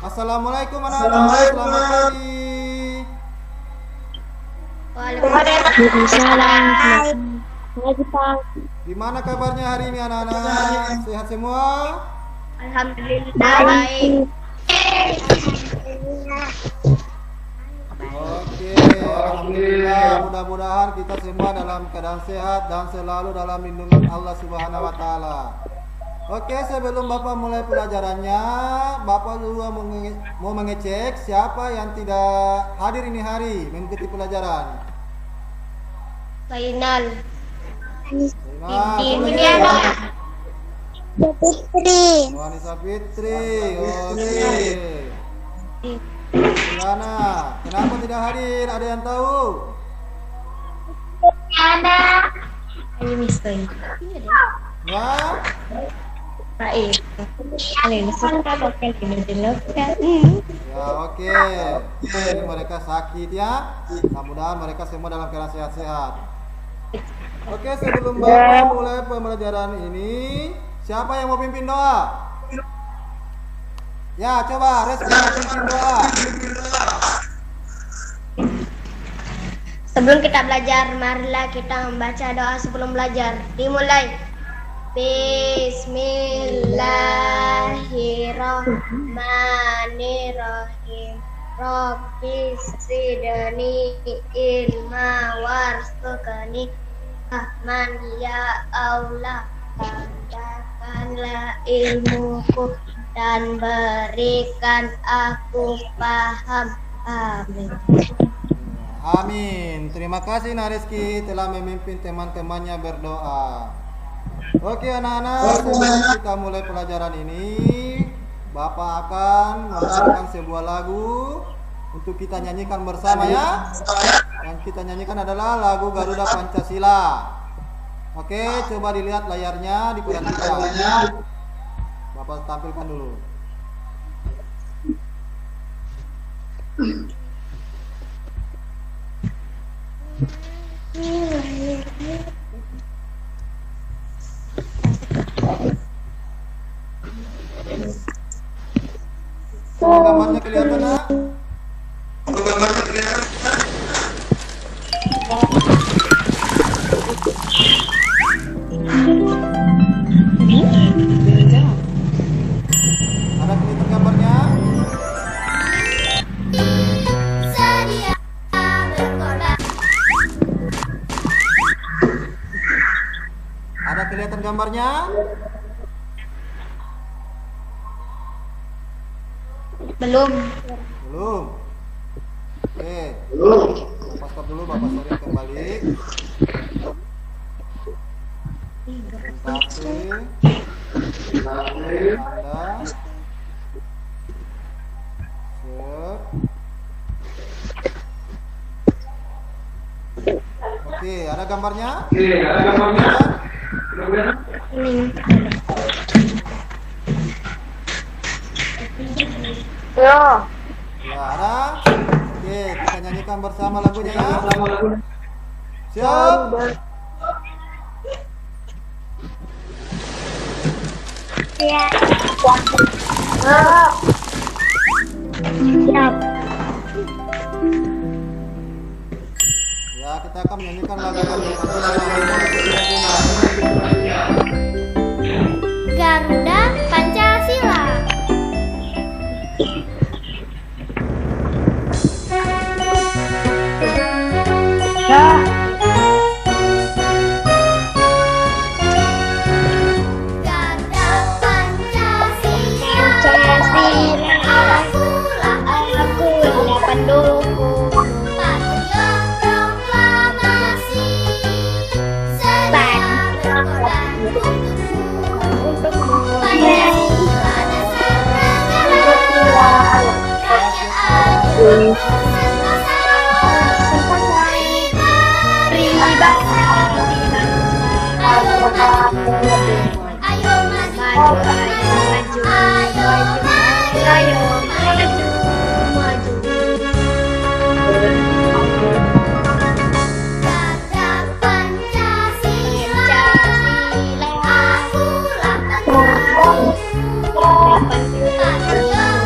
Assalamualaikum anak-anak, selamat pagi. Waalaikumsalam. Selamat pagi. Gimana kabarnya hari ini anak-anak? Sehat semua? Alhamdulillah baik. Oke, alhamdulillah. Mudah-mudahan kita semua dalam keadaan sehat dan selalu dalam lindungan Allah Subhanahu wa taala. Oke, sebelum Bapak mulai pelajarannya, Bapak dulu mau mengecek siapa yang tidak hadir ini hari mengikuti pelajaran. Final. Nah, Fitri. Wanita Fitri. Oke. Gimana? Kenapa tidak hadir? Ada yang tahu? Ada. Ini mister. Ya? Baik. Ini suka pakai gini Ya, oke. Ini mereka sakit ya. Mudah-mudahan mereka semua dalam keadaan sehat-sehat. Oke, sebelum Bapak mulai pembelajaran ini, siapa yang mau pimpin doa? Ya, coba Reski pimpin doa. Sebelum kita belajar, marilah kita membaca doa sebelum belajar. Dimulai. Bismillahirrahmanirrahim. Rabbi zidni ilma warzuqni rahman ya Allah, tambahkanlah ilmuku dan berikan aku paham. Amin. Amin. Terima kasih Nareski telah memimpin teman-temannya berdoa. Oke anak-anak, sebelum kita mulai pelajaran ini, Bapak akan membawakan sebuah lagu untuk kita nyanyikan bersama ya. Yang kita nyanyikan adalah lagu Garuda Pancasila. Oke, coba dilihat layarnya, diperhatikan. Bapak tampilkan dulu. Gambarnya kelihatan nak? Ada kelihatan gambarnya? Ada kelihatan gambarnya? Belum. Belum. Oke. Bapak stop dulu, Bapak sorry kembali. Anda. Oke, ada gambarnya? Yo. Ya, ada. Oke, kita nyanyikan bersama lagunya ya. Siap. Ya. Siap. Ya, kita akan menyanyikan lagu-lagu Garuda Pancasila. Pendukung patriot proklamasi sedia berkorban untukmu Pancasila dasar negara rakyat adil sentosa pribadi ayo maju ayo maju ayo maju Pancasila, akulah pendukung patriot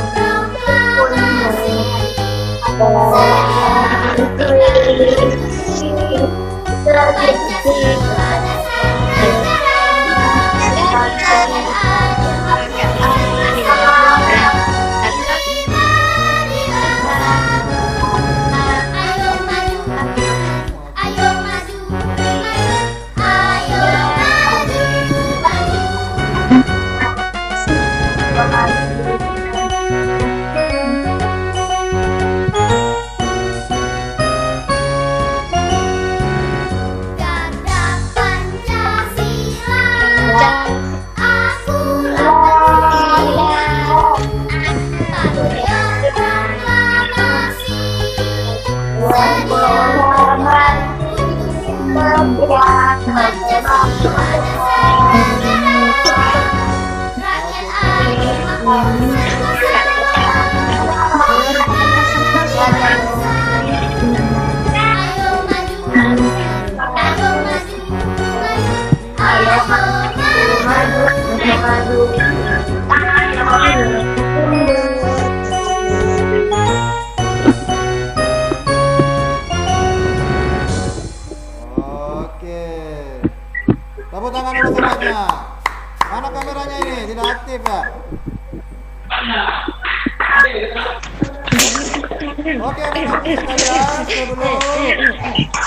Oke, anak-anakku sekalian, sebelum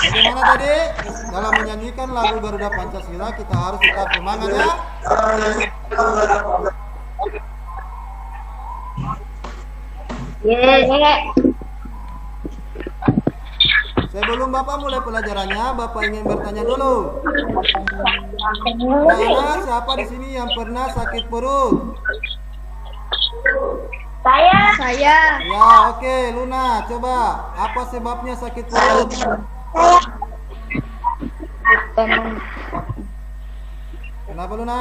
bagaimana tadi dalam menyanyikan lagu Garuda Pancasila kita harus tetap semangat ya. Sebelum Bapak mulai pelajarannya, Bapak ingin bertanya dulu. Nah, siapa di sini yang pernah sakit perut? Saya. Ya, oke, Luna, coba apa sebabnya sakit perut? Kenapa Luna?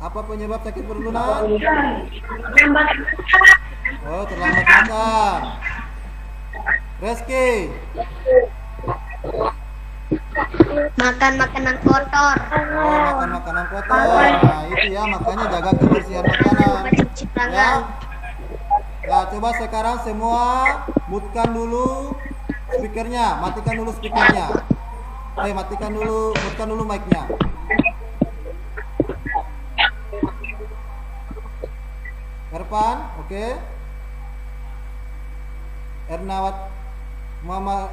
Apa penyebab sakit perut Luna? Oh, terlambat makan. Reski. Makan makanan kotor. Oh, makan makanan kotor. Nah, itu ya, makanya jaga kebersihan makanan. Cuci Ya. tangan. Ya, coba sekarang semua mutkan dulu speakernya, matikan dulu speakernya. Matikan dulu, mutkan dulu mic-nya. Erpan, oke. Ernawat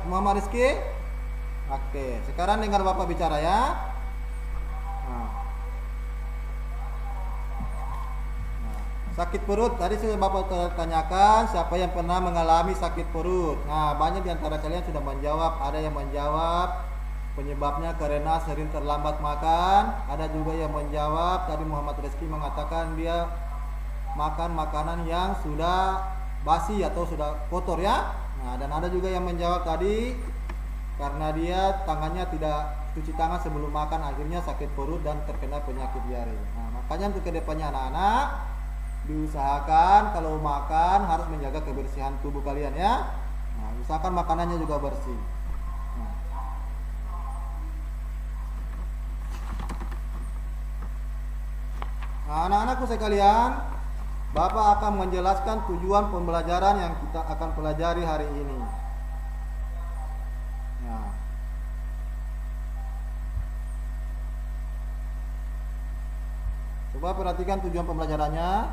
Mama Rizky. Oke, sekarang dengar Bapak bicara ya. Nah. Sakit perut, tadi sudah Bapak tanyakan siapa yang pernah mengalami sakit perut. Nah, banyak di antara kalian sudah menjawab. Ada yang menjawab penyebabnya karena sering terlambat makan. Ada juga yang menjawab, tadi Muhammad Rizky mengatakan dia makan makanan yang sudah basi atau sudah kotor ya. Nah, dan ada juga yang menjawab tadi karena dia tangannya tidak cuci tangan sebelum makan, akhirnya sakit perut dan terkena penyakit diare. Nah, makanya untuk kedepannya anak-anak diusahakan kalau makan harus menjaga kebersihan tubuh kalian ya. Nah, usahakan makanannya juga bersih. Nah, anak-anakku sekalian, Bapak akan menjelaskan tujuan pembelajaran yang kita akan pelajari hari ini. Nah, coba perhatikan tujuan pembelajarannya.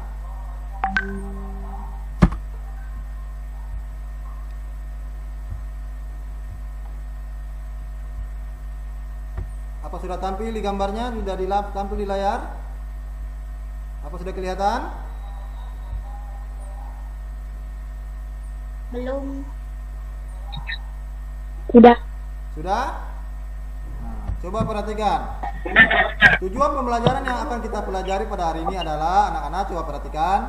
Apa sudah tampil di gambarnya? Sudah tampil di layar? Apa sudah kelihatan? Belum. Sudah? Nah, coba perhatikan. Tujuan pembelajaran yang akan kita pelajari pada hari ini adalah, anak-anak coba perhatikan.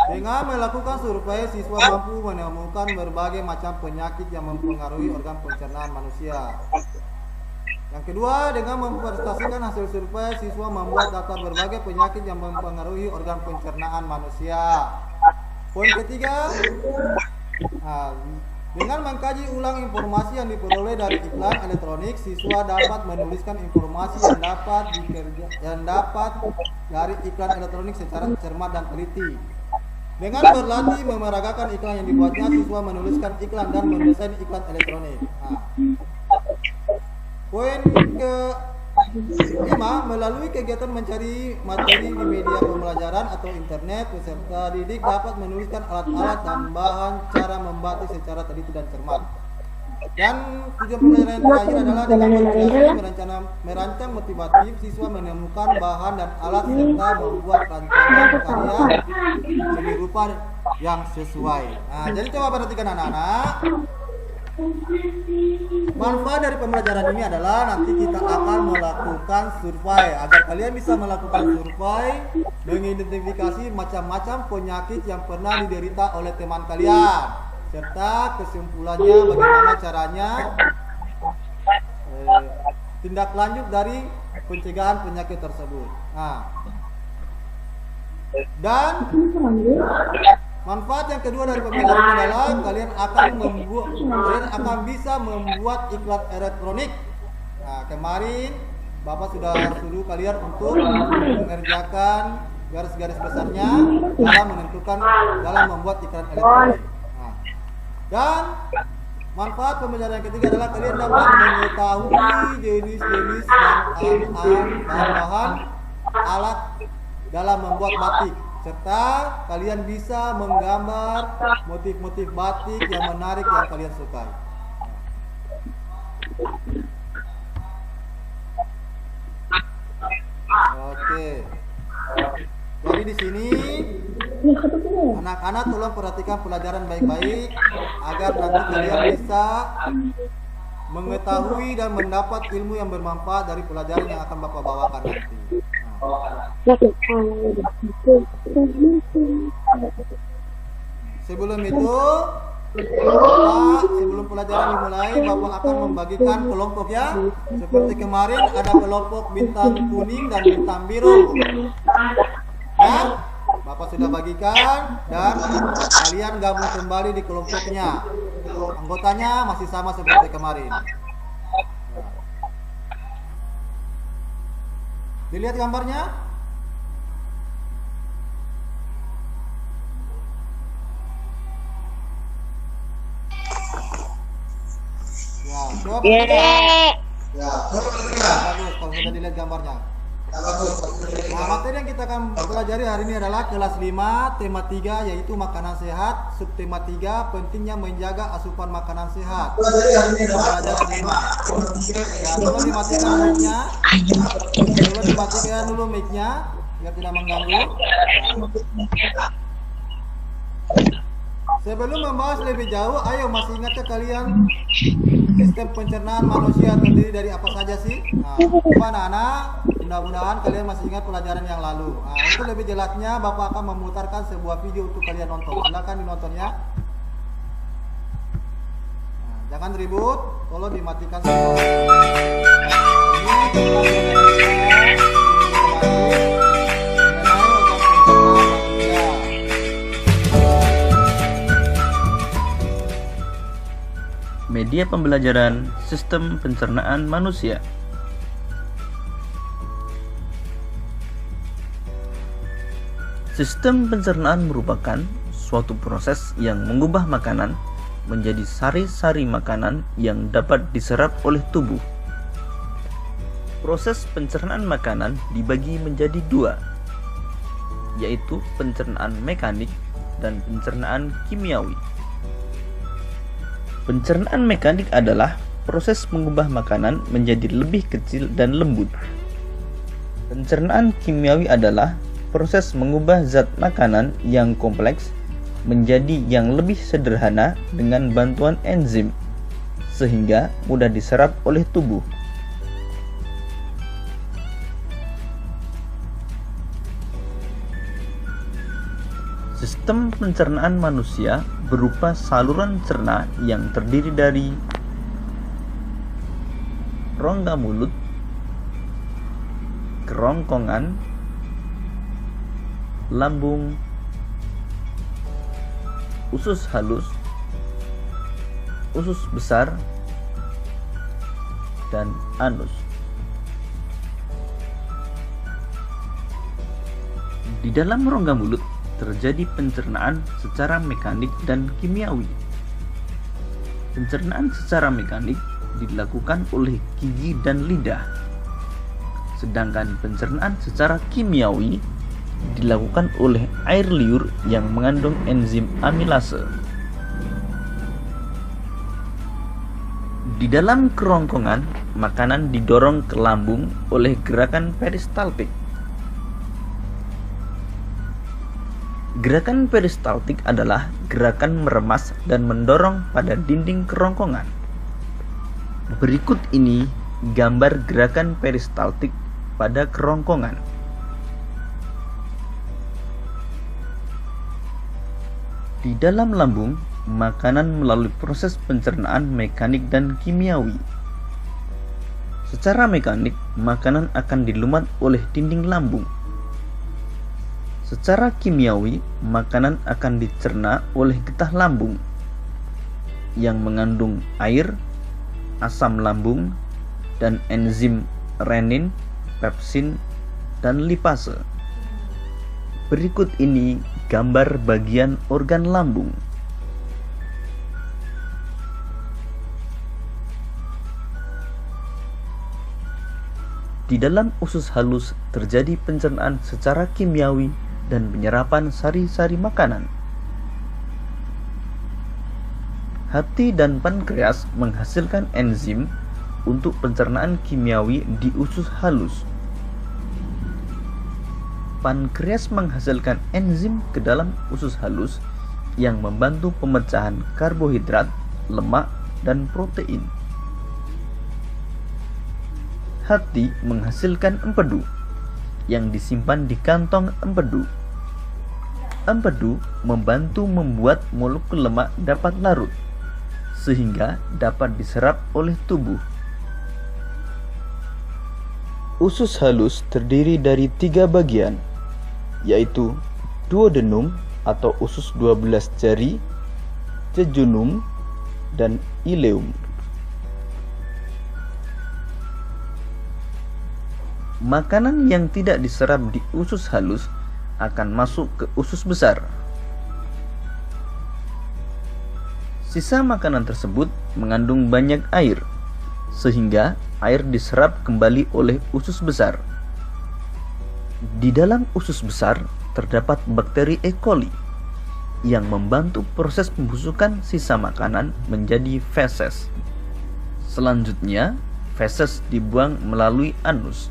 Dengan melakukan survei, siswa mampu menemukan berbagai macam penyakit yang mempengaruhi organ pencernaan manusia. Yang kedua, dengan mempresentasikan hasil survei, siswa membuat daftar berbagai penyakit yang mempengaruhi organ pencernaan manusia. Poin ketiga, dengan mengkaji ulang informasi yang diperoleh dari iklan elektronik, siswa dapat menuliskan informasi yang dapat dari iklan elektronik secara cermat dan teliti. Dengan berlatih memeragakan iklan yang dibuatnya, siswa menuliskan iklan dan mendesain iklan elektronik. Poin ke-5, melalui kegiatan mencari materi di media pembelajaran atau internet, peserta didik dapat menuliskan alat-alat dan bahan cara membatik secara teliti dan cermat. Dan tujuan pembelajaran yang terakhir adalah dengan merancang motivatif, siswa menemukan bahan dan alat serta membuat rancangan karya seni rupa yang sesuai. Nah, jadi coba perhatikan anak-anak. Manfaat dari pembelajaran ini adalah nanti kita akan melakukan survei. Agar kalian bisa melakukan survei, mengidentifikasi macam-macam penyakit yang pernah diderita oleh teman kalian, serta kesimpulannya bagaimana caranya tindak lanjut dari pencegahan penyakit tersebut. Nah, dan manfaat yang kedua dari pembelajaran adalah kalian akan bisa membuat iklan elektronik. Nah, kemarin Bapak sudah suruh kalian untuk mengerjakan garis-garis besarnya dalam membuat iklan elektronik. Nah, dan Manfaat pembelajaran yang ketiga adalah kalian dapat mengetahui jenis-jenis bahan-bahan alat dalam membuat batik, serta kalian bisa menggambar motif-motif batik yang menarik yang kalian sukai. Oke. Jadi di sini anak-anak tolong perhatikan pelajaran baik-baik agar nanti kalian bisa mengetahui dan mendapat ilmu yang bermanfaat dari pelajaran yang akan Bapak bawakan nanti. Sebelum itu, sebelum pelajaran dimulai, Bapak akan membagikan kelompok ya. Seperti kemarin ada kelompok bintang kuning dan bintang biru. Ya, Bapak sudah bagikan dan kalian gabung kembali di kelompoknya. Anggotanya masih sama seperti kemarin. Dilihat gambarnya? Ya, coba ya, bagus kalau sudah dilihat gambarnya. Nah, materi yang kita akan pelajari hari ini adalah kelas 5, tema 3 yaitu makanan sehat, subtema 3 pentingnya menjaga asupan makanan sehat. Pelajaran 5. Ya, tolong dimatikan mic-nya. Tolong dimatikan dulu mic-nya biar tidak mengganggu. Sebelum membahas lebih jauh, ayo masih ingatkah kalian sistem pencernaan manusia terdiri dari apa saja sih? Nah, coba anak-anak, mudah-mudahan kalian masih ingat pelajaran yang lalu. Nah, untuk lebih jelasnya, Bapak akan memutarkan sebuah video untuk kalian nonton. Silakan dinontonnya. Nah, jangan ribut, tolong dimatikan semua. Media pembelajaran sistem pencernaan manusia. Sistem pencernaan merupakan suatu proses yang mengubah makanan menjadi sari-sari makanan yang dapat diserap oleh tubuh. Proses pencernaan makanan dibagi menjadi dua, yaitu pencernaan mekanik dan pencernaan kimiawi. Pencernaan mekanik adalah proses mengubah makanan menjadi lebih kecil dan lembut. Pencernaan kimiawi adalah proses mengubah zat makanan yang kompleks menjadi yang lebih sederhana dengan bantuan enzim, sehingga mudah diserap oleh tubuh. Sistem pencernaan manusia berupa saluran cerna yang terdiri dari rongga mulut, kerongkongan, lambung, usus halus, usus besar, dan anus. Di dalam rongga mulut terjadi pencernaan secara mekanik dan kimiawi. Pencernaan secara mekanik dilakukan oleh gigi dan lidah, sedangkan pencernaan secara kimiawi dilakukan oleh air liur yang mengandung enzim amilase. Di dalam kerongkongan, makanan didorong ke lambung oleh gerakan peristaltik. Gerakan peristaltik adalah gerakan meremas dan mendorong pada dinding kerongkongan. Berikut ini gambar gerakan peristaltik pada kerongkongan. Di dalam lambung, makanan melalui proses pencernaan mekanik dan kimiawi. Secara mekanik, makanan akan dilumat oleh dinding lambung. Secara kimiawi, makanan akan dicerna oleh getah lambung yang mengandung air, asam lambung, dan enzim renin, pepsin, dan lipase. Berikut ini gambar bagian organ lambung. Di dalam usus halus terjadi pencernaan secara kimiawi dan penyerapan sari-sari makanan. Hati dan pankreas menghasilkan enzim untuk pencernaan kimiawi di usus halus. Pankreas menghasilkan enzim ke dalam usus halus yang membantu pemecahan karbohidrat, lemak, dan protein. Hati menghasilkan empedu yang disimpan di kantong empedu. Empedu membantu membuat molekul lemak dapat larut, sehingga dapat diserap oleh tubuh. Usus halus terdiri dari 3 bagian, yaitu duodenum atau usus 12 jari, jejunum, dan ileum. Makanan yang tidak diserap di usus halus akan masuk ke usus besar. Sisa makanan tersebut mengandung banyak air, sehingga air diserap kembali oleh usus besar. Di dalam usus besar terdapat bakteri E. coli yang membantu proses pembusukan sisa makanan menjadi feses. Selanjutnya, feses dibuang melalui anus.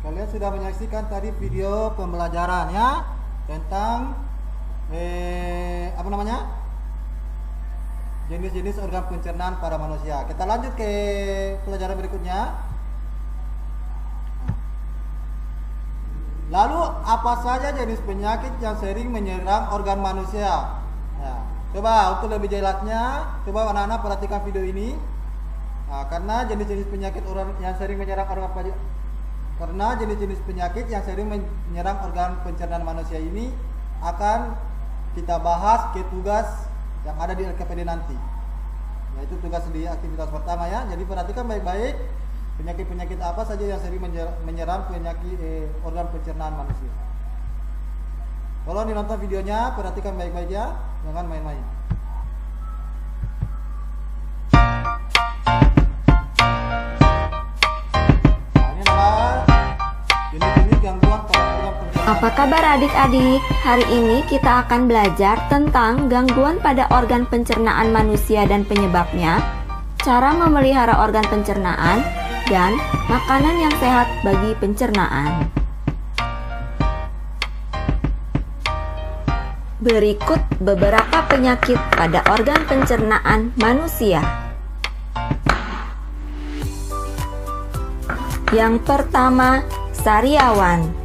Kalian sudah menyaksikan tadi video pembelajaran ya tentang jenis-jenis organ pencernaan pada manusia. Kita lanjut ke pelajaran berikutnya. Lalu apa saja jenis penyakit yang sering menyerang organ manusia? Ya, coba untuk lebih jelasnya, coba anak-anak perhatikan video ini. Nah, karena jenis-jenis penyakit yang sering menyerang organ pencernaan manusia ini akan kita bahas ke tugas yang ada di LKPD nanti, yaitu tugas di aktivitas pertama ya. Jadi perhatikan baik-baik penyakit-penyakit apa saja yang sering menyerang organ pencernaan manusia. Kalau nonton videonya perhatikan baik-baik ya, jangan main-main. Apa kabar adik-adik? Hari ini kita akan belajar tentang gangguan pada organ pencernaan manusia dan penyebabnya, cara memelihara organ pencernaan, dan makanan yang sehat bagi pencernaan. Berikut beberapa penyakit pada organ pencernaan manusia. Yang pertama, sariawan.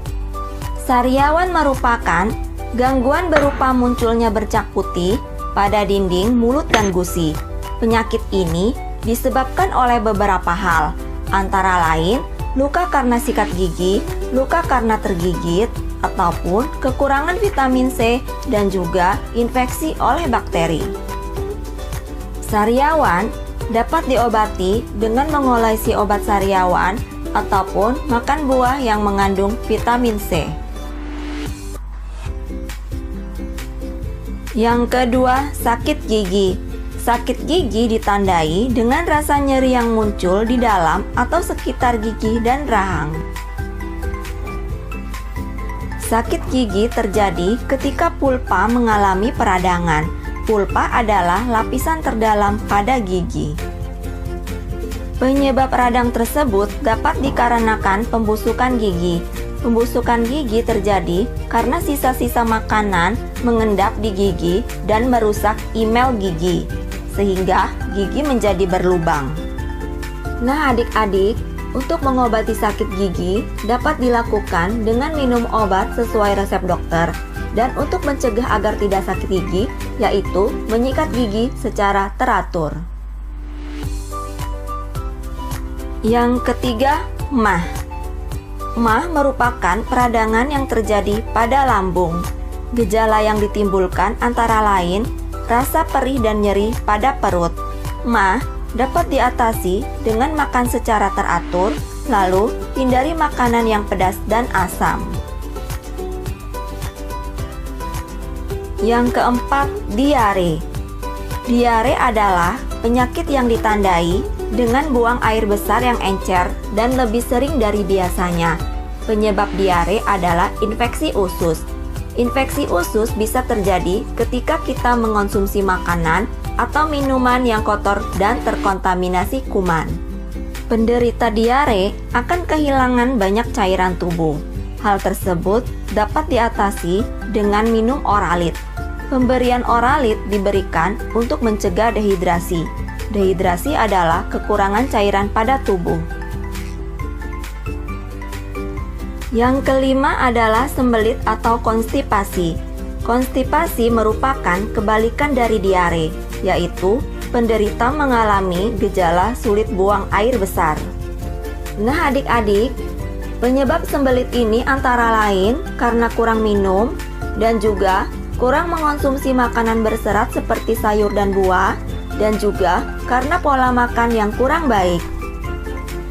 Sariawan merupakan gangguan berupa munculnya bercak putih pada dinding mulut dan gusi. Penyakit ini disebabkan oleh beberapa hal, antara lain luka karena sikat gigi, luka karena tergigit, ataupun kekurangan vitamin C dan juga infeksi oleh bakteri. Sariawan dapat diobati dengan mengolesi obat sariawan ataupun makan buah yang mengandung vitamin C. Yang kedua, sakit gigi. Sakit gigi ditandai dengan rasa nyeri yang muncul di dalam atau sekitar gigi dan rahang. Sakit gigi terjadi ketika pulpa mengalami peradangan. Pulpa adalah lapisan terdalam pada gigi. Penyebab radang tersebut dapat dikarenakan pembusukan gigi. Pembusukan gigi terjadi karena sisa-sisa makanan mengendap di gigi dan merusak email gigi, sehingga gigi menjadi berlubang. Nah adik-adik, untuk mengobati sakit gigi dapat dilakukan dengan minum obat sesuai resep dokter. Dan untuk mencegah agar tidak sakit gigi, yaitu menyikat gigi secara teratur. Yang ketiga, MAH. MAH merupakan peradangan yang terjadi pada lambung. Gejala yang ditimbulkan antara lain rasa perih dan nyeri pada perut. MAH dapat diatasi dengan makan secara teratur, lalu hindari makanan yang pedas dan asam. Yang keempat, diare. Diare adalah penyakit yang ditandai dengan buang air besar yang encer dan lebih sering dari biasanya. Penyebab diare adalah infeksi usus. Infeksi usus bisa terjadi ketika kita mengonsumsi makanan atau minuman yang kotor dan terkontaminasi kuman. Penderita diare akan kehilangan banyak cairan tubuh. Hal tersebut dapat diatasi dengan minum Oralit. Pemberian Oralit diberikan untuk mencegah dehidrasi. Dehidrasi adalah kekurangan cairan pada tubuh. Yang kelima adalah sembelit atau konstipasi. Konstipasi merupakan kebalikan dari diare, yaitu penderita mengalami gejala sulit buang air besar. Nah adik-adik, penyebab sembelit ini antara lain karena kurang minum dan juga kurang mengonsumsi makanan berserat seperti sayur dan buah, dan juga karena pola makan yang kurang baik.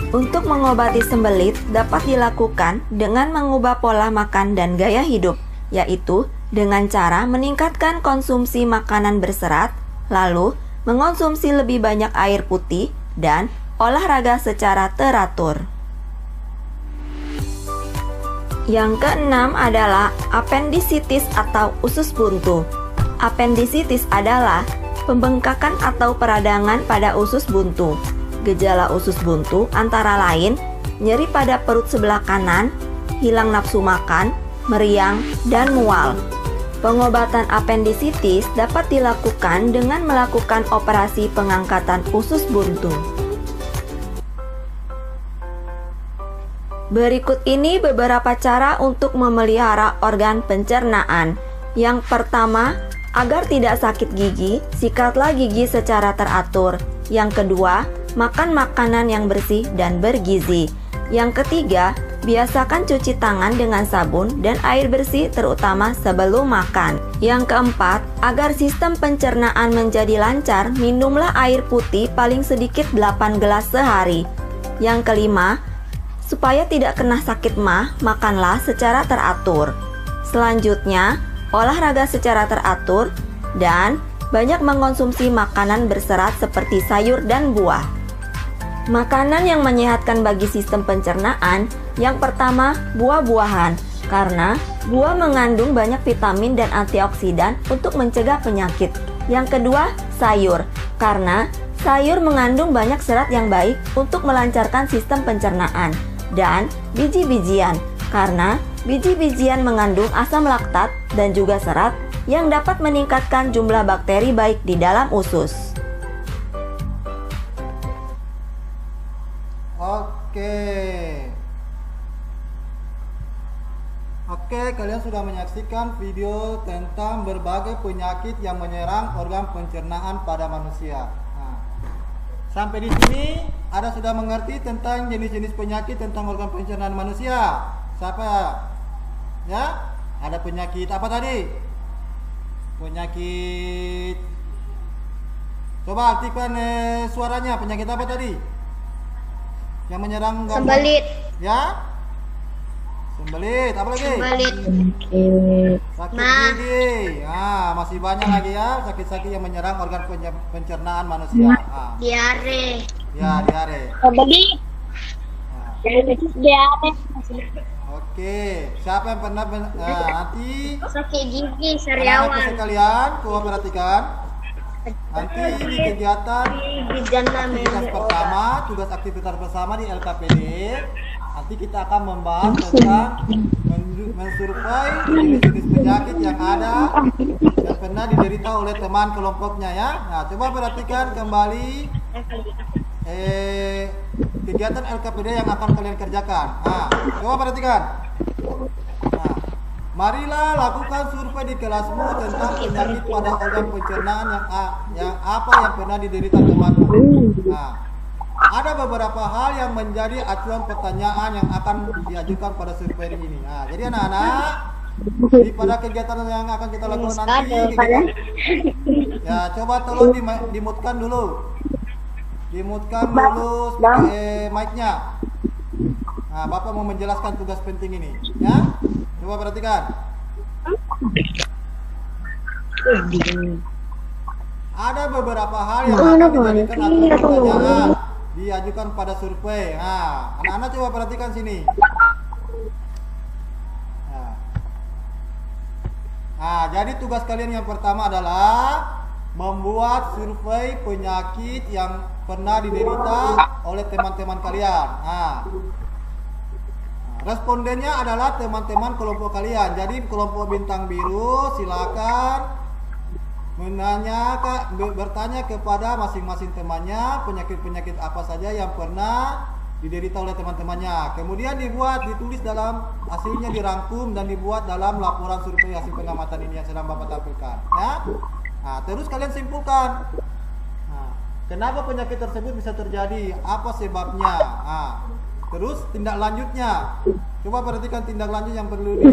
Untuk mengobati sembelit dapat dilakukan dengan mengubah pola makan dan gaya hidup, yaitu dengan cara meningkatkan konsumsi makanan berserat, lalu mengonsumsi lebih banyak air putih, dan olahraga secara teratur. Yang keenam adalah apendisitis atau usus buntu. Apendisitis adalah pembengkakan atau peradangan pada usus buntu. Gejala usus buntu antara lain nyeri pada perut sebelah kanan, hilang nafsu makan, meriang, dan mual. Pengobatan apendisitis dapat dilakukan dengan melakukan operasi pengangkatan usus buntu. Berikut ini beberapa cara untuk memelihara organ pencernaan. Yang pertama, agar tidak sakit gigi, sikatlah gigi secara teratur. Yang kedua, makan makanan yang bersih dan bergizi. Yang ketiga, biasakan cuci tangan dengan sabun dan air bersih terutama sebelum makan. Yang keempat, agar sistem pencernaan menjadi lancar, minumlah air putih paling sedikit 8 gelas sehari. Yang kelima, supaya tidak kena sakit mah, makanlah secara teratur. Selanjutnya, olahraga secara teratur dan banyak mengonsumsi makanan berserat seperti sayur dan buah. Makanan yang menyehatkan bagi sistem pencernaan, yang pertama, buah-buahan, karena buah mengandung banyak vitamin dan antioksidan untuk mencegah penyakit. Yang kedua, sayur, karena sayur mengandung banyak serat yang baik untuk melancarkan sistem pencernaan. Dan biji-bijian, karena biji-bijian mengandung asam laktat dan juga serat yang dapat meningkatkan jumlah bakteri baik di dalam usus. Oke, kalian sudah menyaksikan video tentang berbagai penyakit yang menyerang organ pencernaan pada manusia. Sampai di sini ada sudah mengerti tentang jenis-jenis penyakit tentang organ pencernaan manusia. Siapa? Ya? Ada penyakit apa tadi? Penyakit. Coba aktifkan suaranya. Penyakit apa tadi? Yang menyerang Sembelit. Ya? Sembelit. Apa lagi? Sembelit. Sakit Mah. gigi. Masih banyak lagi ya sakit-sakit yang menyerang organ pencernaan manusia. Diare. Ya, diare. Sembelit. Diare. Oke, siapa yang pernah nanti Sakit gigi anak-anak sariawan. sekalian, coba perhatikan. Nanti di kegiatan aktivitas pertama, tugas aktivitas bersama di LKPD, nanti kita akan membahas tentang mensurvei jenis-jenis penyakit yang ada yang pernah diderita oleh teman kelompoknya ya. Nah, coba perhatikan kembali kegiatan LKPD yang akan kalian kerjakan. Coba perhatikan. Marilah lakukan survei di kelasmu tentang penyakit pada organ pencernaan yang apa yang pernah diderita temanmu. Ada beberapa hal yang menjadi acuan pertanyaan yang akan diajukan pada survei ini. Jadi anak-anak, pada kegiatan yang akan kita lakukan nanti, ya coba tolong dimutkan dulu. Dimutkan dulu mic-nya. Bapak mau menjelaskan tugas penting ini, ya. Coba perhatikan. Ada beberapa hal yang akan dijadikan acuan pertanyaan diajukan pada survei. Nah, anak-anak coba perhatikan sini. Nah, jadi tugas kalian yang pertama adalah membuat survei penyakit yang pernah diderita oleh teman-teman kalian. Nah, respondennya adalah teman-teman kelompok kalian. Jadi kelompok bintang biru silakan bertanya kepada masing-masing temannya penyakit-penyakit apa saja yang pernah diderita oleh teman-temannya. Kemudian ditulis dalam hasilnya, dirangkum dan dibuat dalam laporan survei hasil pengamatan ini yang sedang Bapak tampilkan. Ya. Nah, terus kalian simpulkan. Nah, kenapa penyakit tersebut bisa terjadi? Apa sebabnya? Nah, terus tindak lanjutnya. Coba perhatikan tindak lanjut yang perlu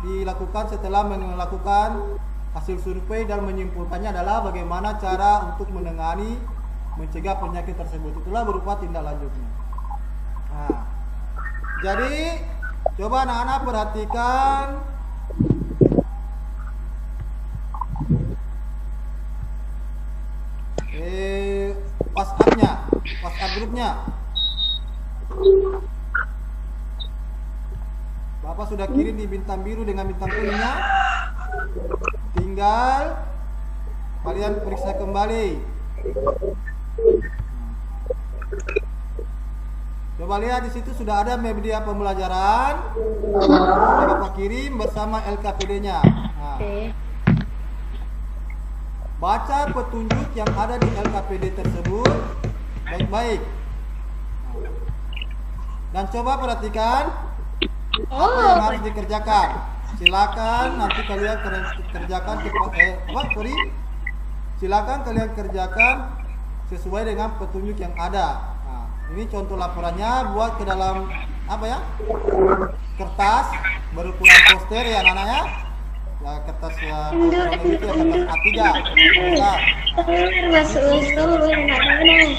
dilakukan setelah melakukan hasil survei dan menyimpulkannya adalah bagaimana cara untuk mencegah penyakit tersebut. Itulah berupa tindak lanjutnya. Nah, jadi coba anak-anak perhatikan WhatsApp grupnya. Bapak sudah kirim di bintang biru dengan bintang kuningnya. Tinggal kalian periksa kembali. Coba lihat di situ sudah ada media pembelajaran. Bapak kirim bersama LKPD-nya. Nah, baca petunjuk yang ada di LKPD tersebut baik-baik. Dan coba perhatikan apa yang harus dikerjakan. Silakan nanti kalian kerjakan silakan kalian kerjakan sesuai dengan petunjuk yang ada. Nah, ini contoh laporannya, buat ke dalam kertas berukuran poster ya anak-anak ya. Ya kertas itu ya kertas A3.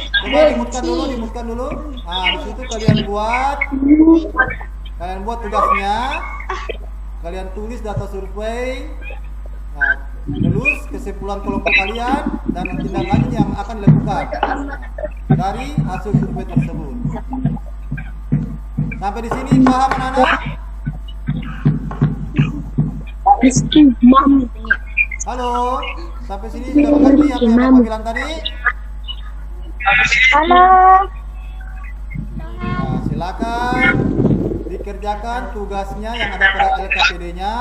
Coba dimuskan dulu. Nah, di situ kalian buat tugasnya. Kalian tulis data survei, nah, terus kesimpulan kelompok kalian dan tindak lanjut yang akan dilakukan dari hasil survei tersebut. Sampai di sini paham anak-anak? Halo, sampai sini sudah mengerti apa yang Bapak bilang tadi? Halo. Nah, silakan dikerjakan tugasnya yang ada pada LKPD-nya.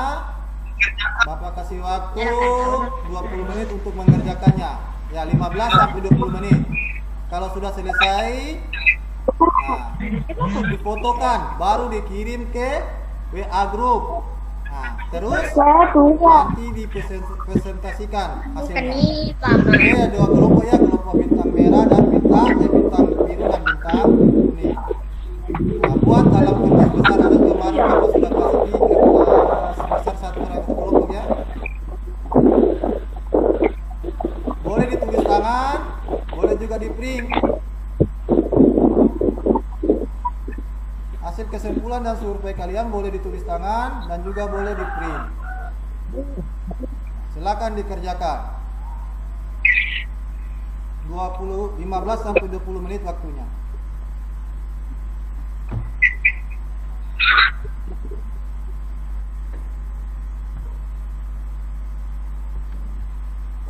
Bapak kasih waktu 20 menit untuk mengerjakannya. Ya, 15 sampai 20 menit. Kalau sudah selesai, nah, difotokan, baru dikirim ke WA group. Nah, terus nanti dipresentasikan hasilnya. Oke, ada dua kelompok ya, kelompok bintang merah dan bintang biru dan bintang kuning. Nah, buat dalam kertas besar ada kemarin Bapak sudah kasih di sebesar 100 kelompok ya. Boleh ditulis tangan, boleh juga di print. Hasil kesimpulan dan survei kalian boleh ditulis tangan dan juga boleh di print. Silakan dikerjakan. 15 sampai 20 menit waktunya.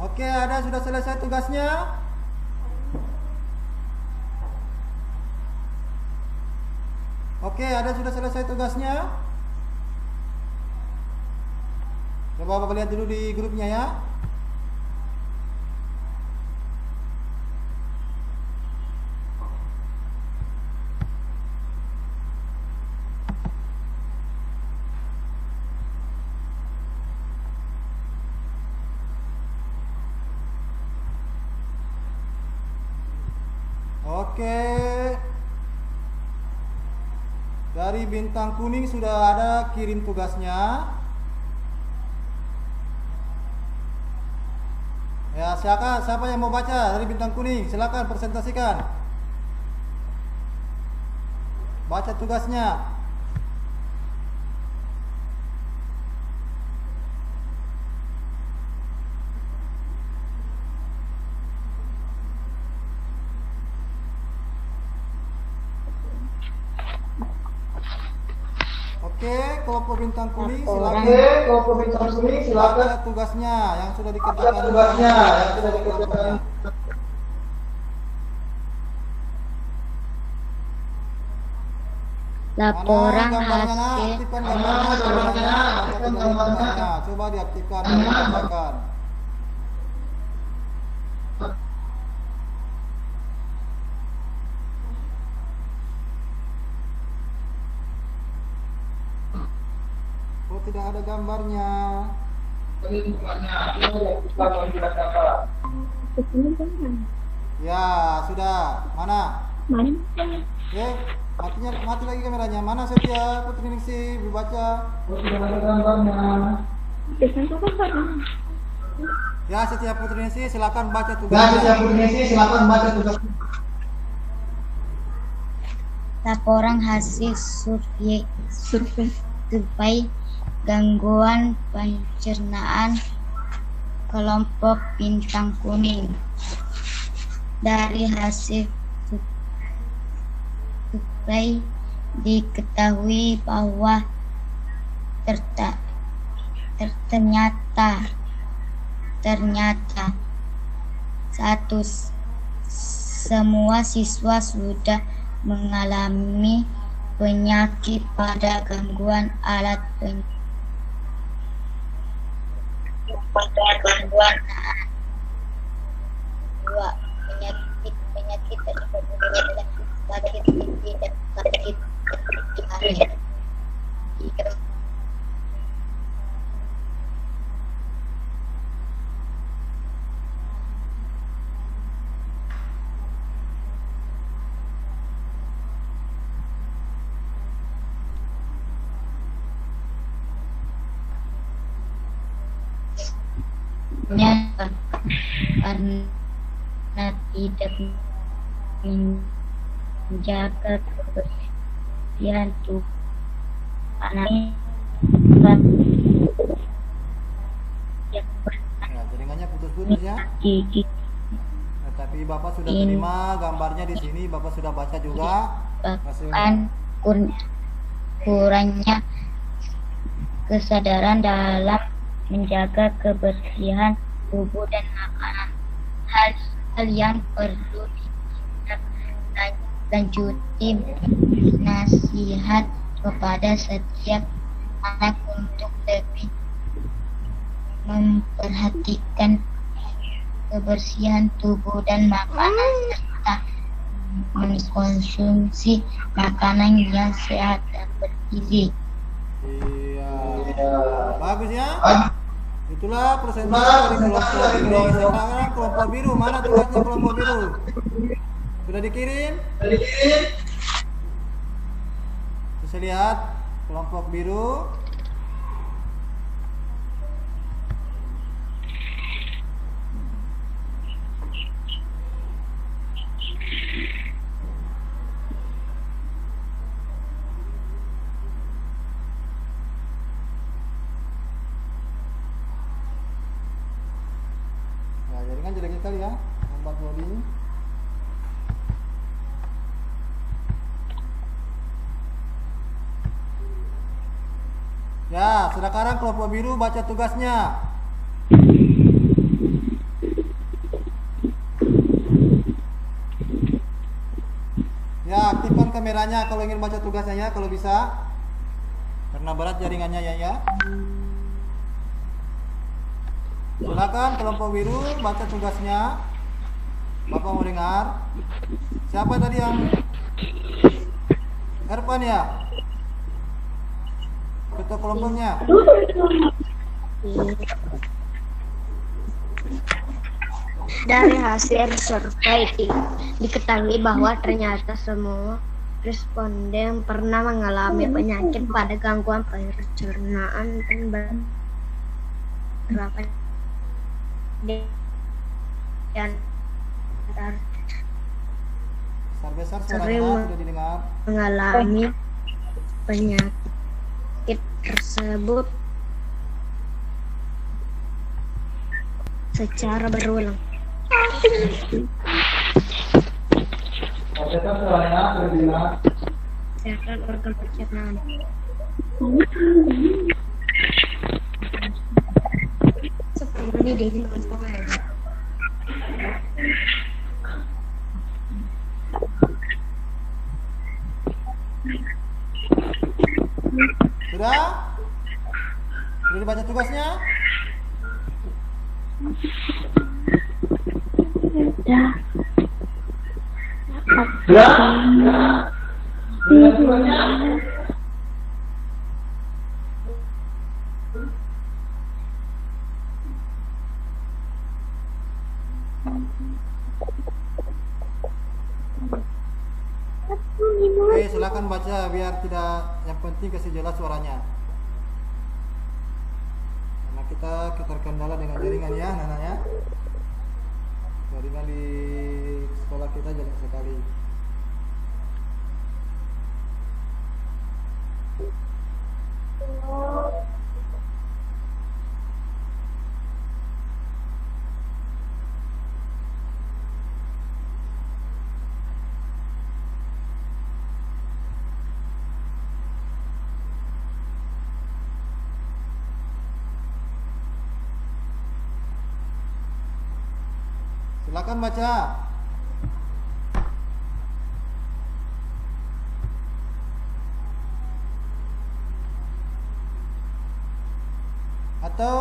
Oke, ada sudah selesai tugasnya? Oke, ada sudah selesai tugasnya? Coba Bapak lihat dulu di grupnya ya. Oke. Dari bintang kuning sudah ada kirim tugasnya. Ya, siapa yang mau baca dari bintang kuning? Silakan presentasikan. Baca tugasnya. Oke, kelompok bintang kuning Laporan. silakan baca tugasnya yang sudah dikerjakan. Laporan Mana gambarnya, nak? hasil Aktifkan gambarnya. Coba diaktifkan dan dibacakan. Oh, tidak ada gambarnya. Ya, sudah. Mana? Mati lagi kameranya. Mana Setia Putri Ningsih? Dibaca. Tidak ada gambarnya. Ya, Setia Putri Ningsih, silakan baca tugasnya. laporan hasil survei gangguan pencernaan kelompok bintang kuning. Dari hasil survei diketahui bahwa ternyata semua siswa sudah mengalami penyakit pada gangguan alat penyakit adalah sakit gigi dan sakit diare. Karena tidak menjaga kebersihan tubuh Jaringannya putus-putus ya. gigi Tapi Bapak sudah terima gambarnya di sini, Bapak sudah baca juga. bahkan kurangnya kesadaran dalam menjaga kebersihan tubuh dan makanan, hal yang perlu ditindaklanjuti nasihat kepada setiap anak untuk lebih memperhatikan kebersihan tubuh dan makanan serta mengkonsumsi makanan yang sehat dan bergizi. Iya. Bagus ya. Itulah presentasi dari kelompok kuning. Sekarang kelompok biru, mana tugasnya kelompok biru? Sudah dikirim? Bisa lihat kelompok biru. Jaringan jelek sekali ya, lambat loading. Ya, sekarang kelompok biru baca tugasnya. Ya, aktifkan kameranya kalau ingin baca tugasnya ya, kalau bisa. Karena berat jaringannya ya. Silakan kelompok biru baca tugasnya. Bapak mau dengar. Siapa tadi yang Erpan ya? Ketua kelompoknya. Dari hasil survei diketahui bahwa ternyata semua responden pernah mengalami penyakit pada gangguan pencernaan dan beberapa Besar sering suaranya sudah didengar. mengalami penyakit tersebut secara berulang. Kesehatan organ pencernaan. Sudah? Sudah dibaca tugasnya? Oke, silakan baca biar tidak, yang penting kasih jelas suaranya. Karena kita terkendala dengan jaringan ya, Nana ya. Jaringan di sekolah kita jelek sekali. Silakan baca. Atau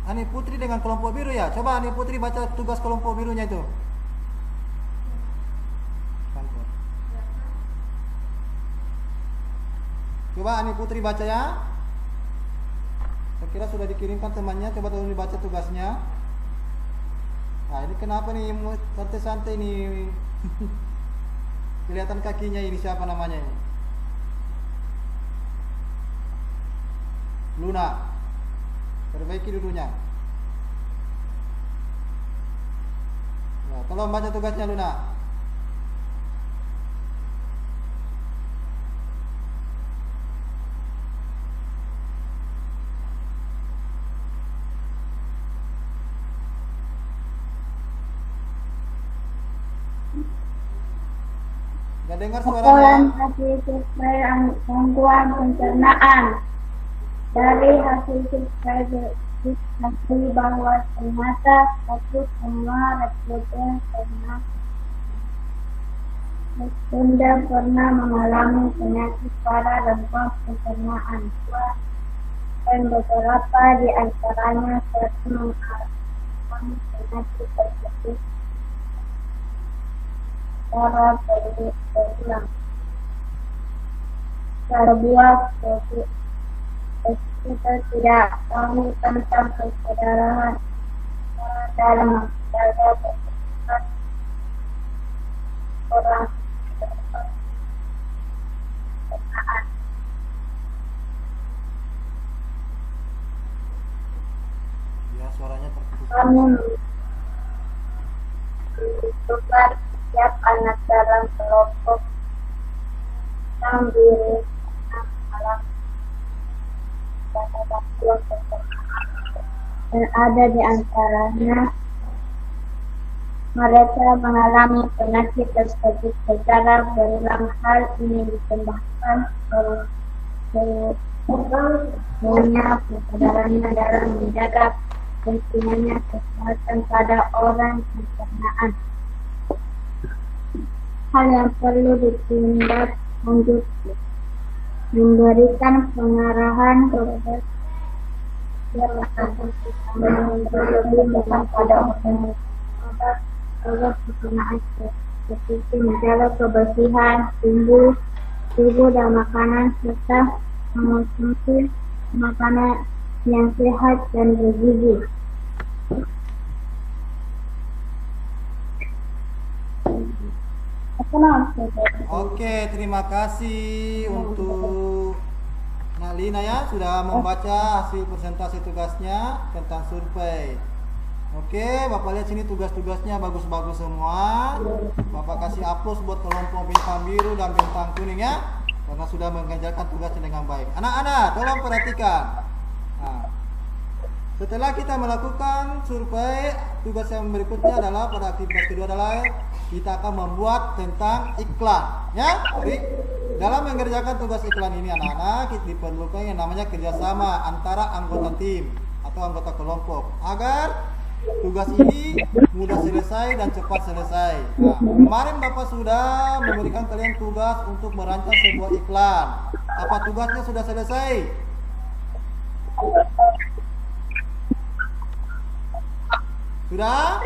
Ani Putri dengan kelompok biru ya. Coba Ani Putri baca tugas kelompok birunya itu. Coba Ani Putri baca ya. Saya kira sudah dikirimkan temannya. Coba tolong dibaca tugasnya. Nah, ini kenapa nih santai-santai nih? Kelihatan kakinya ini, siapa namanya ini? Luna. Perbaiki dulunya. Nah, tolong baca tugasnya Luna. Gak dengar suaranya. Hasil survei gangguan pencernaan. Dari hasil survei diketahui bahwa ternyata satu semua responden pernah mengalami penyakit pada rempah pencernaan. Dan beberapa di antaranya sering mengalami penyakit tersebut secara berulang. Terbuat kita tidak tahu tentang persaudaraan dalam menjaga kesehatan orang. Ya, suaranya terputus. Kami membutuhkan setiap anak dalam kelompok yang diri dalam dan ada di antaranya mereka mengalami penyakit tersebut secara berulang. Hal ini disebabkan punya kesadarannya dalam menjaga pentingnya kesehatan pada orang pencernaan. Hal yang perlu ditindak lanjut memberikan pengarahan kepada pada orang pencernaan seperti menjaga kebersihan tubuh dan makanan serta mengonsumsi makanan yang sehat dan bergizi. Oke, terima kasih untuk Nalina ya sudah membaca hasil presentasi tugasnya tentang survei. Oke, Bapak lihat sini tugas-tugasnya bagus-bagus semua. Bapak kasih aplaus buat kelompok bintang biru dan bintang kuning ya, karena sudah mengerjakan tugasnya dengan baik. Anak-anak, tolong perhatikan. Nah, setelah kita melakukan survei, tugas yang berikutnya adalah pada aktivitas kedua adalah kita akan membuat tentang iklan, ya. Jadi dalam mengerjakan tugas iklan ini anak-anak diperlukan yang namanya kerjasama antara anggota tim atau anggota kelompok agar tugas ini mudah selesai dan cepat selesai. Nah, kemarin Bapak sudah memberikan kalian tugas untuk merancang sebuah iklan. Apa tugasnya sudah selesai? Sudah?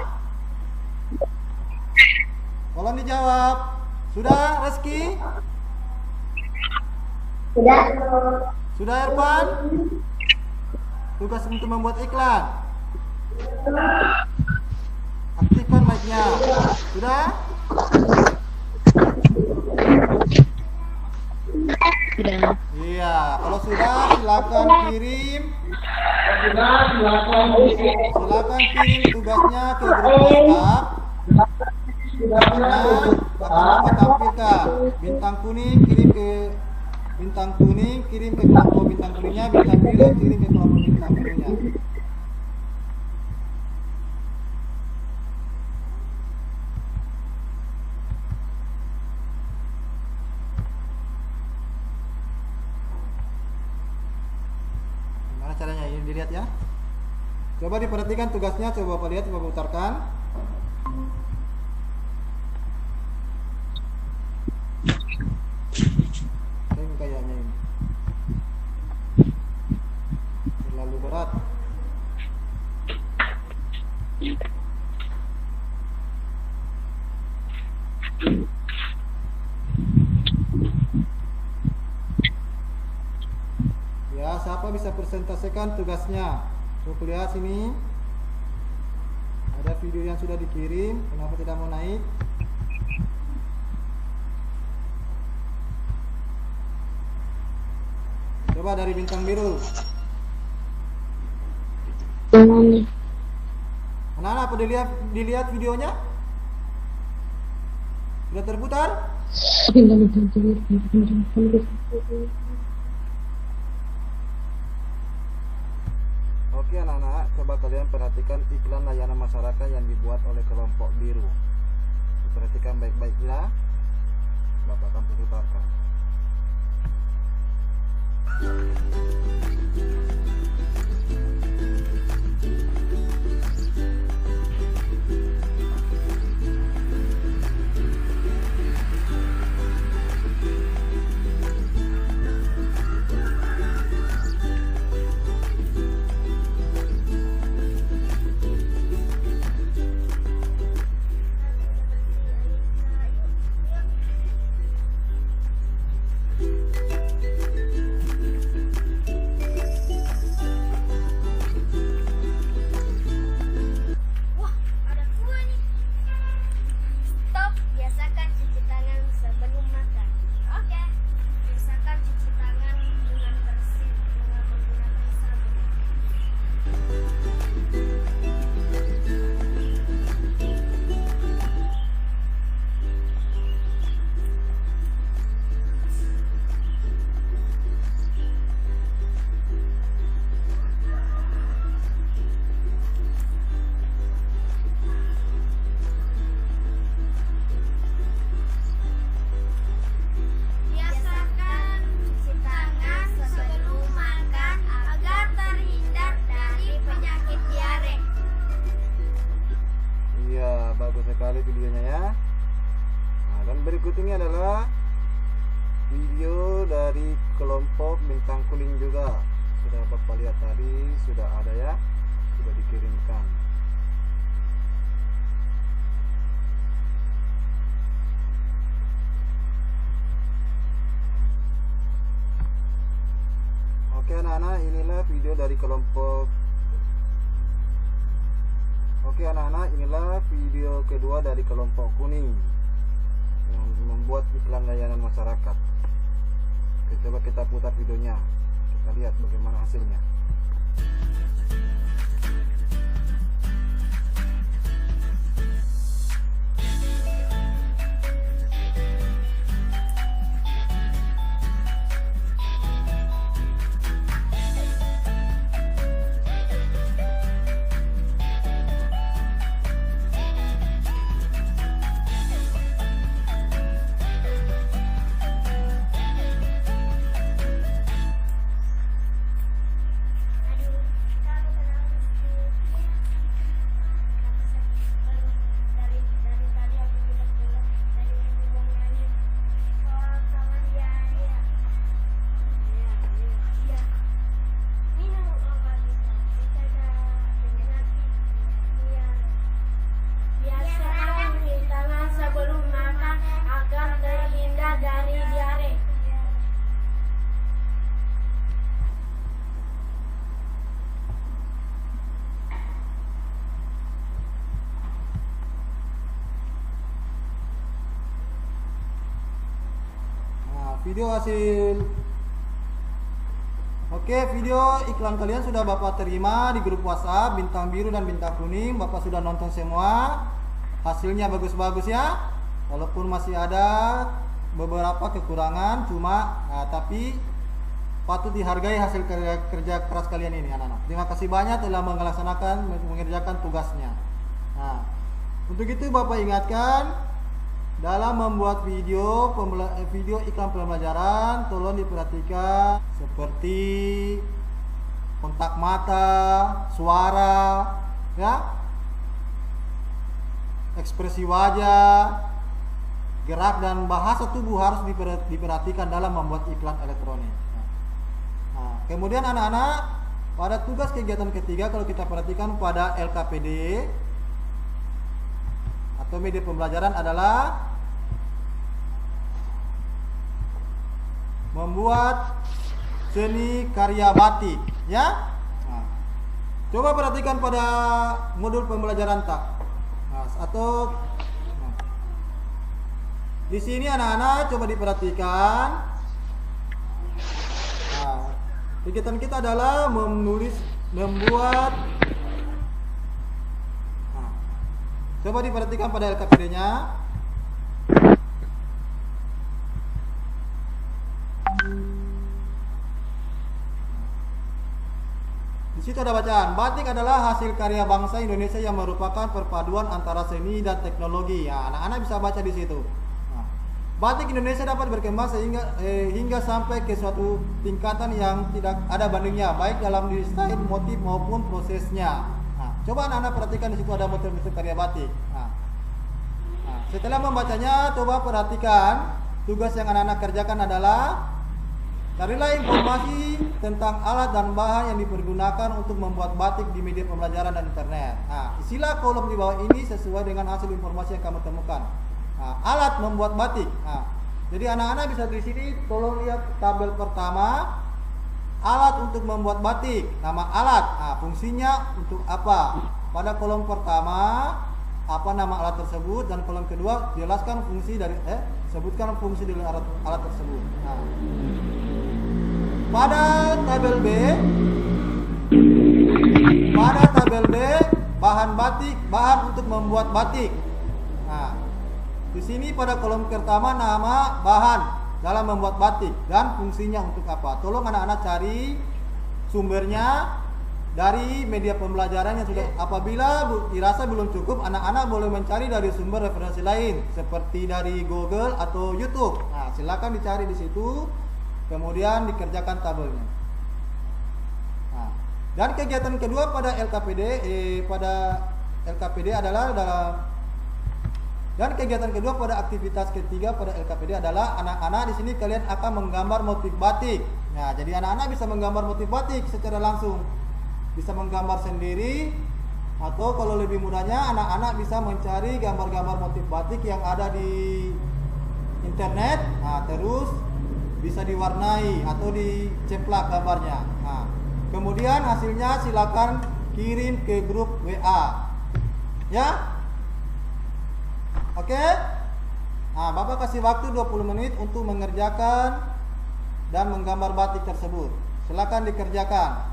Tolong dijawab. Sudah, Reski? Sudah. Sudah, Irfan? Tugas untuk membuat iklan. Aktifkan mic-nya. Sudah? Sudah. Iya, kalau sudah silakan kirim. Silakan kirim tugasnya ke grup WhatsApp. Karena akan tampilkan bintang kuning kirim ke bintang kuning, kirim ke kelompok bintang kuningnya, bintang biru kirim ke kelompok bintang birunya. Gimana caranya ini dilihat ya? Coba diperhatikan tugasnya, coba Bapak lihat, coba putarkan. Kayaknya ini terlalu berat. Ya, siapa bisa presentasikan tugasnya? Coba lihat sini. Ada video yang sudah dikirim, kenapa tidak mau naik? Coba dari bintang biru. Anak-anak, apa dilihat videonya? Sudah terputar? Oke anak-anak, coba kalian perhatikan iklan layanan masyarakat yang dibuat oleh kelompok biru. Perhatikan baik-baik ya. Bapak akan putarkan. Sekali videonya ya. Nah, dan berikut ini adalah video dari kelompok bintang kuning juga. Sudah Bapak lihat tadi, sudah ada ya, sudah dikirimkan. Oke anak-anak, inilah video dari kelompok. Oke anak-anak, inilah video kedua dari kelompok kuning yang membuat iklan layanan masyarakat. Oke, coba kita putar videonya, kita lihat bagaimana hasilnya. video hasil. Oke, video iklan kalian sudah Bapak terima di grup WhatsApp bintang biru dan bintang kuning. Bapak sudah nonton semua. Hasilnya bagus-bagus ya. Walaupun masih ada beberapa kekurangan, tapi patut dihargai hasil kerja keras kalian ini anak-anak. Terima kasih banyak telah mengerjakan tugasnya. Nah, untuk itu Bapak ingatkan, dalam membuat video iklan pembelajaran, tolong diperhatikan seperti kontak mata, suara, ya, ekspresi wajah, gerak dan bahasa tubuh harus diperhatikan dalam membuat iklan elektronik. Nah, kemudian anak-anak, pada tugas kegiatan ketiga kalau kita perhatikan pada LKPD atau media pembelajaran adalah membuat seni karya batik, ya. Nah, coba perhatikan pada modul pembelajaran tak. Di sini anak-anak coba diperhatikan. Nah, kegiatan kita adalah membuat. Nah, coba diperhatikan pada LKPD-nya. Di situ ada bacaan, batik adalah hasil karya bangsa Indonesia yang merupakan perpaduan antara seni dan teknologi. Ya, anak-anak bisa baca di situ. Nah, batik Indonesia dapat berkembang hingga sampai ke suatu tingkatan yang tidak ada bandingnya, baik dalam desain, motif maupun prosesnya. Nah, coba anak-anak perhatikan di situ ada motif-motif karya batik. Nah, setelah membacanya, coba perhatikan tugas yang anak-anak kerjakan adalah carilah informasi tentang alat dan bahan yang dipergunakan untuk membuat batik di media pembelajaran dan internet. Nah, isilah kolom di bawah ini sesuai dengan hasil informasi yang kamu temukan. Nah, alat membuat batik. Nah, jadi anak-anak bisa di sini tolong lihat tabel pertama, alat untuk membuat batik, nama alat. Nah, fungsinya untuk apa? Pada kolom pertama, apa nama alat tersebut, dan kolom kedua jelaskan fungsi dari sebutkan fungsi dari alat tersebut. Nah, pada tabel B, bahan batik, bahan untuk membuat batik. Nah, di sini pada kolom pertama nama bahan dalam membuat batik dan fungsinya untuk apa. Tolong anak-anak cari sumbernya dari media pembelajaran yang sudah. Apabila dirasa belum cukup, anak-anak boleh mencari dari sumber referensi lain seperti dari Google atau YouTube. Nah, silakan dicari di situ. Kemudian dikerjakan tabelnya. Nah, dan kegiatan kedua pada LKPD adalah dan kegiatan kedua pada aktivitas ketiga pada LKPD adalah anak-anak di sini kalian akan menggambar motif batik. Nah, jadi anak-anak bisa menggambar motif batik secara langsung, bisa menggambar sendiri, atau kalau lebih mudahnya anak-anak bisa mencari gambar-gambar motif batik yang ada di internet. Nah, terus bisa diwarnai atau diceplak gambarnya. Nah, kemudian hasilnya silakan kirim ke grup WA. Ya? Oke? Nah, Bapak kasih waktu 20 menit untuk mengerjakan dan menggambar batik tersebut. Silakan dikerjakan.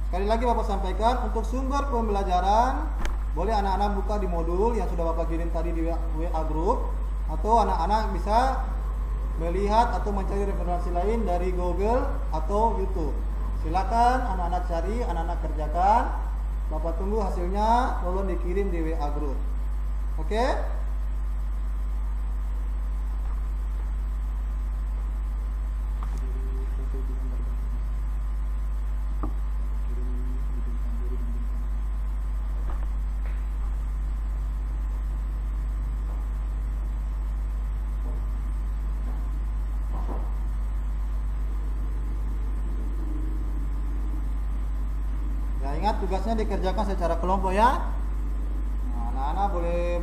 Sekali lagi Bapak sampaikan, untuk sumber pembelajaran boleh anak-anak buka di modul yang sudah Bapak kirim tadi di WA group, atau anak-anak bisa melihat atau mencari referensi lain dari Google atau YouTube. Silakan anak-anak cari, anak-anak kerjakan. Bapak tunggu hasilnya, tolong dikirim di WA group. Oke? Ingat tugasnya dikerjakan secara kelompok ya. Nah, anak-anak boleh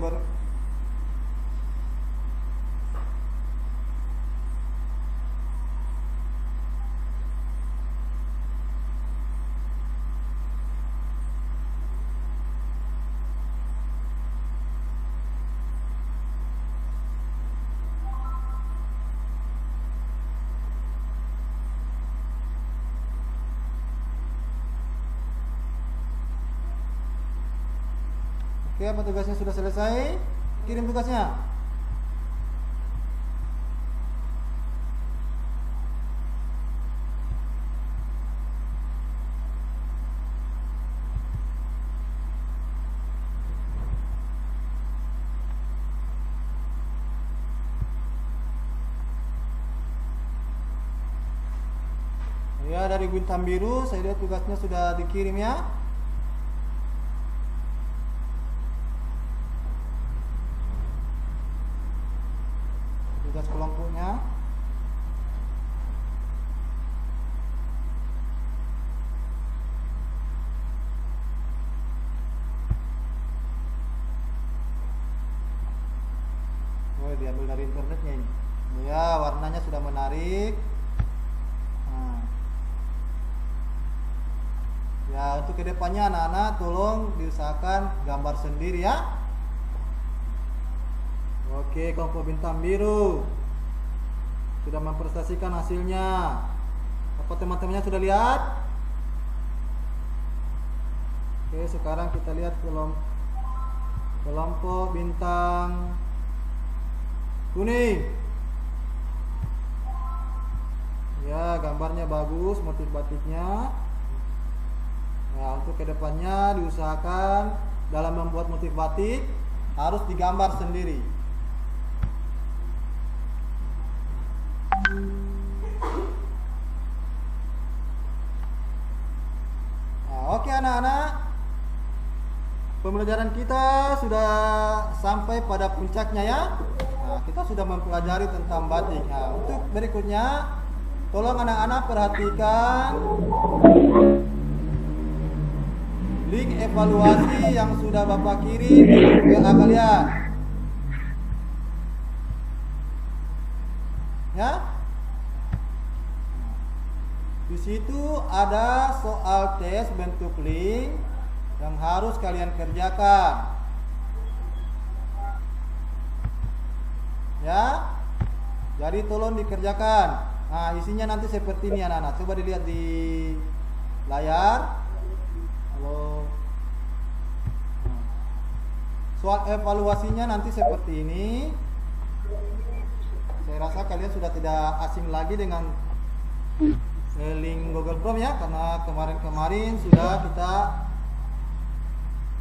Oke, apa tugasnya sudah selesai? Kirim tugasnya. Ya, dari Bintang Biru saya lihat tugasnya sudah dikirim ya. Tugas kelompoknya. Oh, diambil dari internetnya ini. Ya, warnanya sudah menarik. Ya, untuk kedepannya anak-anak tolong diusahakan gambar sendiri ya. Oke, kelompok Bintang Biru sudah mempresentasikan hasilnya. Apa teman-temannya sudah lihat? Oke, sekarang kita lihat kelompok Bintang Kuning. Ya, gambarnya bagus, motif batiknya. Nah, untuk kedepannya diusahakan dalam membuat motif batik harus digambar sendiri. Nah, oke anak-anak, pembelajaran kita sudah sampai pada puncaknya ya. Nah, kita sudah mempelajari tentang batik. Nah, untuk berikutnya, tolong anak-anak perhatikan link evaluasi yang sudah Bapak kirim di WA kalian. Ya. Di situ ada soal tes bentuk link yang harus kalian kerjakan. Ya. Jadi tolong dikerjakan. Nah, isinya nanti seperti ini anak-anak. Coba dilihat di layar. Halo. Soal evaluasinya nanti seperti ini. Saya rasa kalian sudah tidak asing lagi dengan link Google Form ya, karena kemarin-kemarin sudah kita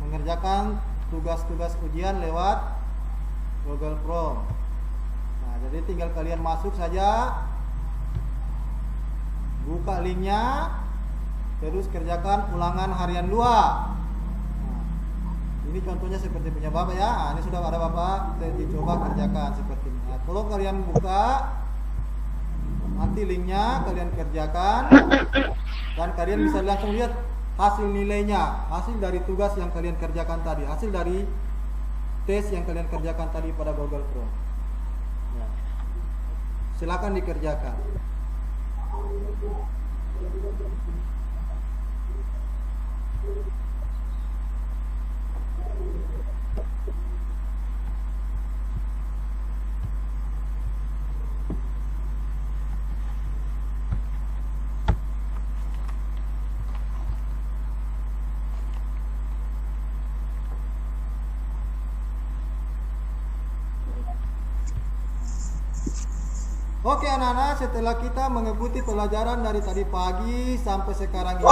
mengerjakan tugas-tugas ujian lewat Google Form. Nah, jadi tinggal kalian masuk saja, buka linknya, terus kerjakan ulangan harian 2. Nah, ini contohnya seperti punya Bapak ya. Nah, ini sudah ada Bapak, dicoba kerjakan seperti ini. Nah, tolong kalian buka, nanti linknya kalian kerjakan, dan kalian bisa langsung lihat hasil nilainya, hasil dari tugas yang kalian kerjakan tadi, hasil dari tes yang kalian kerjakan tadi pada Google Form. Ya. Silakan dikerjakan. Oke anak-anak, setelah kita mengikuti pelajaran dari tadi pagi sampai sekarang ini,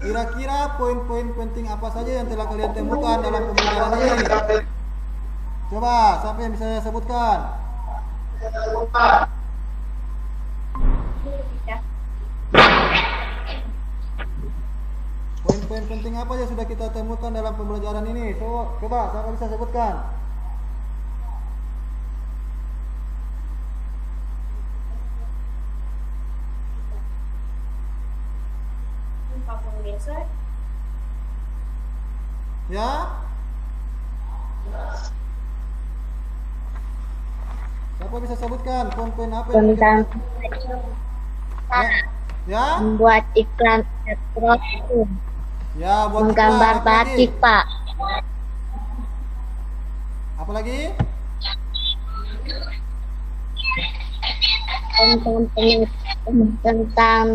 kira-kira poin-poin penting apa saja yang telah kalian temukan dalam pembelajaran ini? Coba, siapa yang bisa saya sebutkan? Poin-poin penting apa yang sudah kita temukan dalam pembelajaran ini? Coba, siapa bisa sebutkan? Ya? Siapa bisa sebutkan poin-poin apa yang Tentang ya? membuat iklan elektronik, Ya, buat menggambar iklan. batik, Pak. Apa lagi? Tentang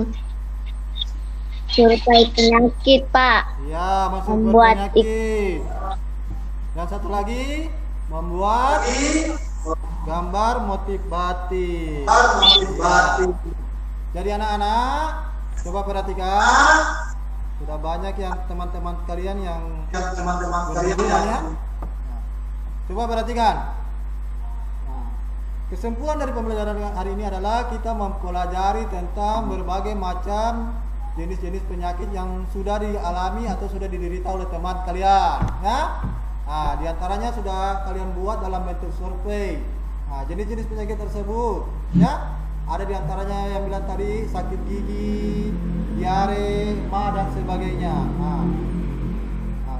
mensurvei penyakit, Pak. Ya, mensurvei Membuat penyakit. Dan satu lagi, membuat gambar motif batik. Jadi anak-anak, coba perhatikan. Sudah banyak yang teman-teman kalian yang berbeda ya. Nah, coba perhatikan. Nah, kesimpulan dari pembelajaran hari ini adalah kita mempelajari tentang berbagai macam jenis-jenis penyakit yang sudah dialami atau sudah diderita oleh teman kalian. Ya. Nah, diantaranya sudah kalian buat dalam bentuk survei. Nah, jenis-jenis penyakit tersebut, ya, ada diantaranya yang bilang tadi sakit gigi, diare, ma dan sebagainya. Nah,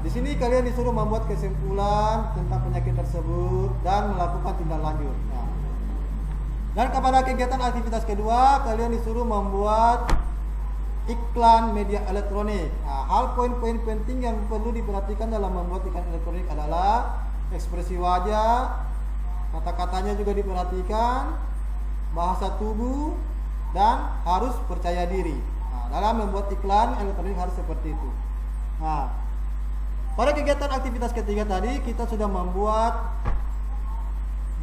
di sini kalian disuruh membuat kesimpulan tentang penyakit tersebut dan melakukan tindak lanjut. Nah, dan kepada kegiatan aktivitas kedua, kalian disuruh membuat iklan media elektronik. Nah, hal poin-poin penting yang perlu diperhatikan dalam membuat iklan elektronik adalah ekspresi wajah, kata-katanya juga diperhatikan, bahasa tubuh, dan harus percaya diri. Nah, dalam membuat iklan elektronik harus seperti itu. Nah, pada kegiatan aktivitas ketiga tadi kita sudah membuat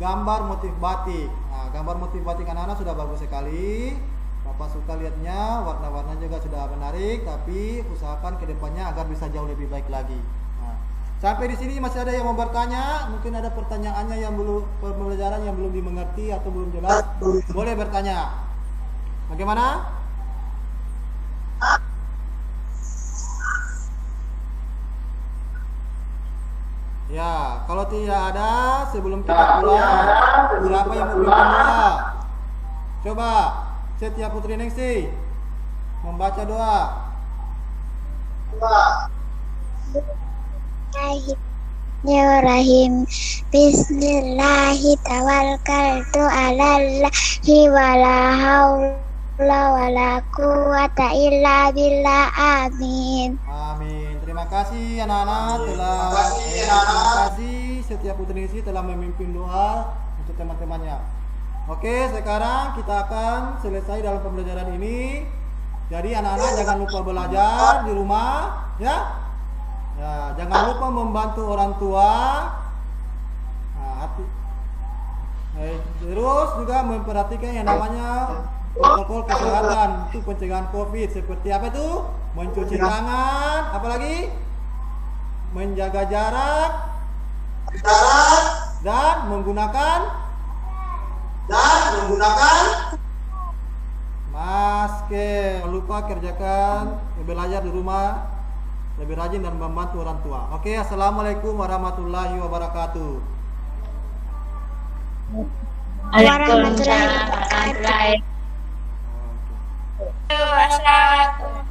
gambar motif batik. Nah, gambar motif batik anak-anak sudah bagus sekali. Bapak suka lihatnya, warna-warna juga sudah menarik, tapi usahakan kedepannya agar bisa jauh lebih baik lagi. Nah, sampai di sini masih ada yang mau bertanya? Mungkin ada pertanyaannya yang belum, pembelajaran yang belum dimengerti atau belum jelas, boleh bertanya. Bagaimana? Ya, kalau tidak ada, sebelum kita pulang, berapa yang mau bimbing doa? Coba, Setia Putri Ningsih membaca doa. Bismillahirrahmanirrahim. Bismillahirrahmanirrahim. Alallahi wala haula wala quwata illa billah. Amin. Amin. Terima kasih anak-anak terima kasih Setia Putri Ningsih telah memimpin doa untuk teman-temannya. Oke, sekarang kita akan selesai dalam pembelajaran ini. Jadi anak-anak jangan lupa belajar di rumah, ya. Ya, jangan lupa membantu orang tua. Nah, terus juga memperhatikan yang namanya protokol kesehatan untuk pencegahan COVID. Seperti apa itu? Mencuci tangan, apalagi menjaga jarak dan menggunakan masker. Jangan lupa kerjakan belajar di rumah lebih rajin dan membantu orang tua. Oke, assalamualaikum warahmatullahi wabarakatuh. Warahmatullahi wabarakatuh. Assalamualaikum.